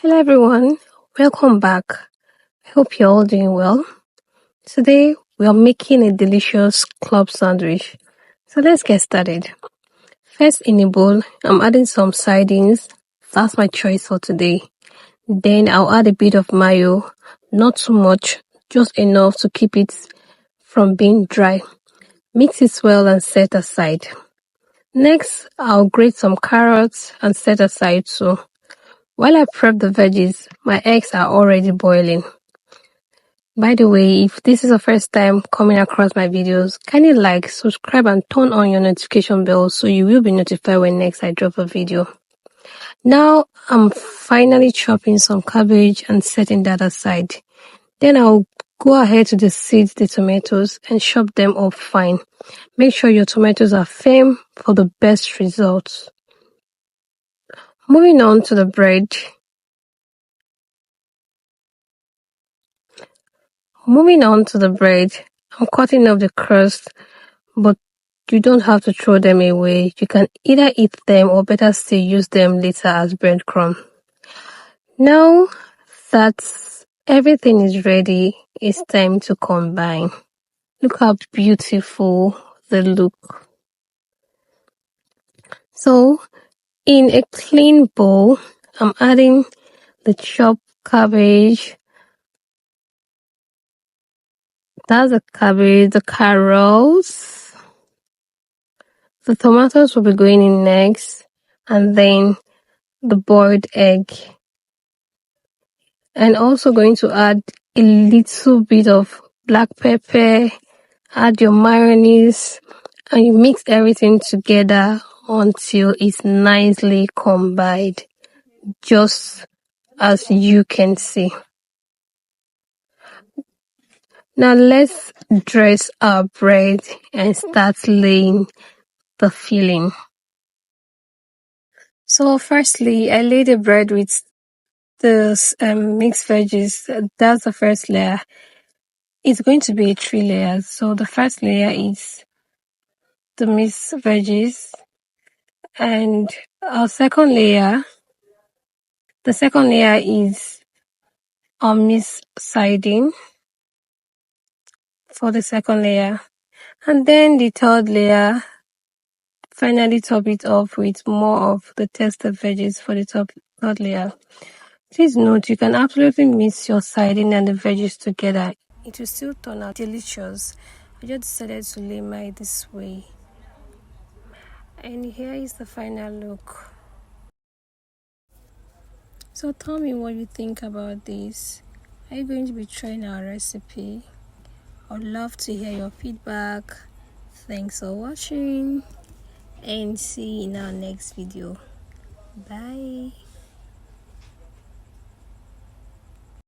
Hello everyone, welcome back. I hope you're all doing well. Today we are making a delicious club sandwich. So let's get started. First in a bowl, I'm adding some sardines. That's my choice for today. Then I'll add a bit of mayo, not too much, just enough to keep it from being dry. Mix it well and set aside. Next, I'll grate some carrots and set aside too. While I prep the veggies, my eggs are already boiling. By the way, if this is the first time coming across my videos, kindly like, subscribe and turn on your notification bell so you will be notified when next I drop a video. Now I'm finally chopping some cabbage and setting that aside. Then I'll go ahead to seed the tomatoes and chop them up fine. Make sure your tomatoes are firm for the best results. Moving on to the bread. I'm cutting off the crust, but you don't have to throw them away. You can either eat them or better still use them later as breadcrumb. Now that everything is ready, it's time to combine. Look how beautiful they look. So in a clean bowl, I'm adding the chopped cabbage. That's the cabbage, the carrots. The tomatoes will be going in next, and then the boiled egg. And also going to add a little bit of black pepper, add your mayonnaise, and you mix everything together until it's nicely combined, just as you can see. Now let's dress our bread and start laying the filling. So firstly, I laid the bread with the mixed veggies. That's the first layer. It's going to be 3 layers. So the first layer is the mixed veggies, and the second layer is our mixed sardine for the second layer, and then the third layer, finally top it off with more of the tested veggies for the third layer. Please note, you can absolutely mix your sardine and the veggies together. It will still turn out delicious. I just decided to lay mine this way. And here is the final look. So tell me what you think about this. Are you going to be trying our recipe? I'd love to hear your feedback. Thanks for watching and see you in our next video. Bye.